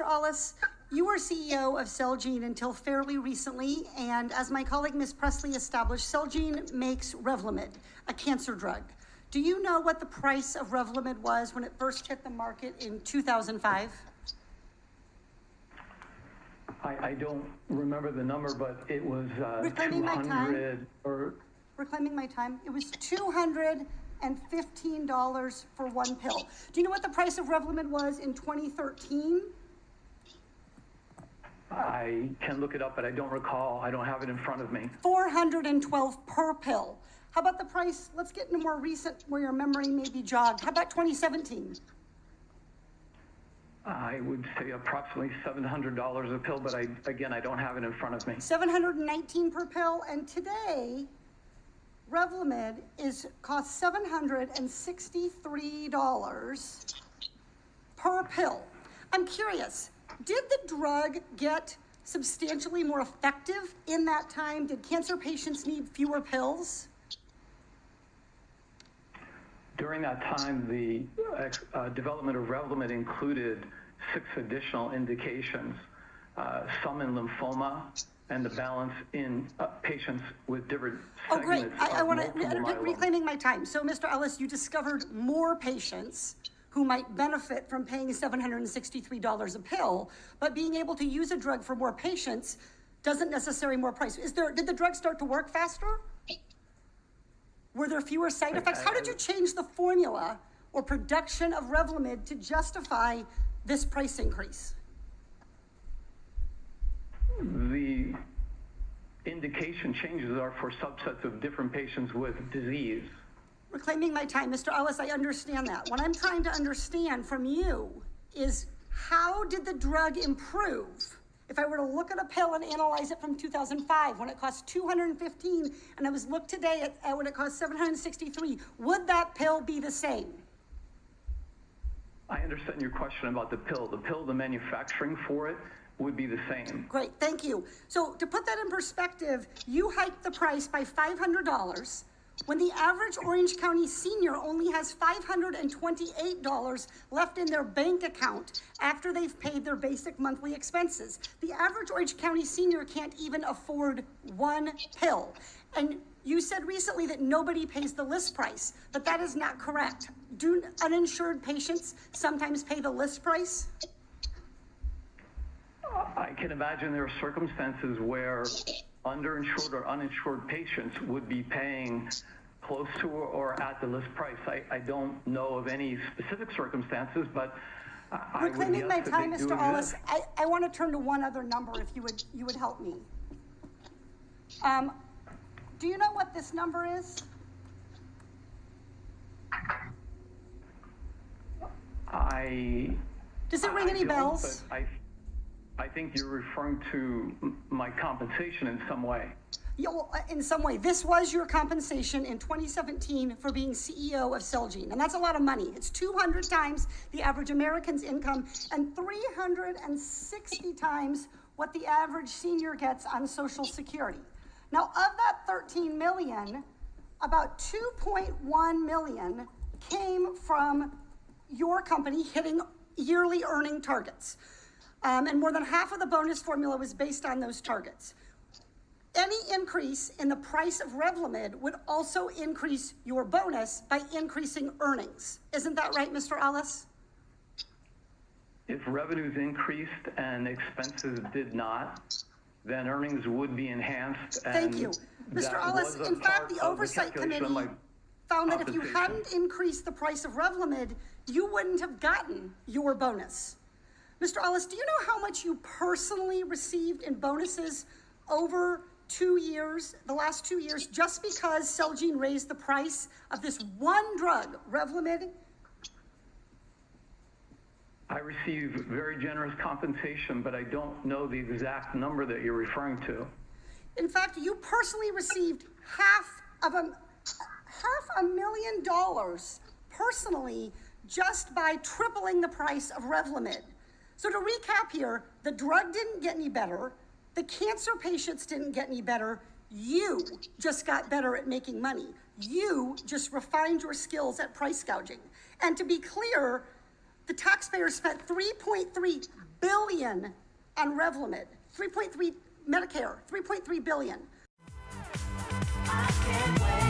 Ollis, you were CEO of Celgene until fairly recently, and as my colleague Ms. Presley established, Celgene makes Revlimid, a cancer drug. Do you know what the price of Revlimid was when it first hit the market in 2005? I don't remember the number, but it was Reclaiming 200 or... Reclaiming my time. It was $215 for one pill. Do you know what the price of Revlimid was in 2013? I can look it up, but I don't recall. I don't have it in front of me. $412 per pill. How about the price? Let's get into more recent where your memory may be jogged. How about 2017? I would say approximately $700 a pill, but I don't have it in front of me. $719 per pill, and today, Revlimid costs $763 per pill. I'm curious, did the drug get substantially more effective in that time? Did cancer patients need fewer pills? During that time, the development of Revlimid included 6 additional indications, some in lymphoma, and the balance in patients with different segments. Oh, great. I want to, myeloma. reclaiming my time. So, Mr. Ellis, you discovered more patients who might benefit from paying $763 a pill, but being able to use a drug for more patients doesn't necessarily more price. Did the drug start to work faster? Were there fewer side effects? How did you change the formula or production of Revlimid to justify this price increase? The indication changes are for subsets of different patients with disease. Reclaiming my time, Mr. Ellis, I understand that. What I'm trying to understand from you is how did the drug improve? If I were to look at a pill and analyze it from 2005 when it cost $215 and I was looked today at when it cost $763, would that pill be the same? I understand your question about the pill. The manufacturing for it would be the same. Great, thank you. So to put that in perspective, you hiked the price by $500 when the average Orange County senior only has $528 left in their bank account after they've paid their basic monthly expenses. The average Orange County senior can't even afford one pill. And you said recently that nobody pays the list price, but that is not correct. Do uninsured patients sometimes pay the list price? I can imagine there are circumstances where underinsured or uninsured patients would be paying close to or at the list price. I don't know of any specific circumstances, but I would Reclaiming guess my that time, they do Mr. Ollis, exist. I want to turn to one other number if you would help me. Do you know what this number is? Does it ring any bells? But I think you're referring to my compensation in some way. Yeah, well, in some way. This was your compensation in 2017 for being CEO of Celgene, and that's a lot of money. It's 200 times the average American's income and 360 times what the average senior gets on Social Security. Now, of that 13 million, about 2.1 million came from your company hitting yearly earning targets. And more than half of the bonus formula was based on those targets. Any increase in the price of Revlimid would also increase your bonus by increasing earnings. Isn't that right, Mr. Ellis? If revenues increased and expenses did not, then earnings would be enhanced. And thank you. Mr. Ellis, in fact, the Oversight Committee found that if you hadn't increased the price of Revlimid, you wouldn't have gotten your bonus. Mr. Ellis, do you know how much you personally received in bonuses over 2 years, the last 2 years, just because Celgene raised the price of this one drug, Revlimid? I receive very generous compensation, but I don't know the exact number that you're referring to. In fact, you personally received $500,000 personally just by tripling the price of Revlimid. So to recap here, the drug didn't get any better, the cancer patients didn't get any better, you just got better at making money. You just refined your skills at price gouging. And to be clear, The taxpayers spent $3.3 billion on Revlimid, 3.3 Medicare, $3.3 billion. I can't wait.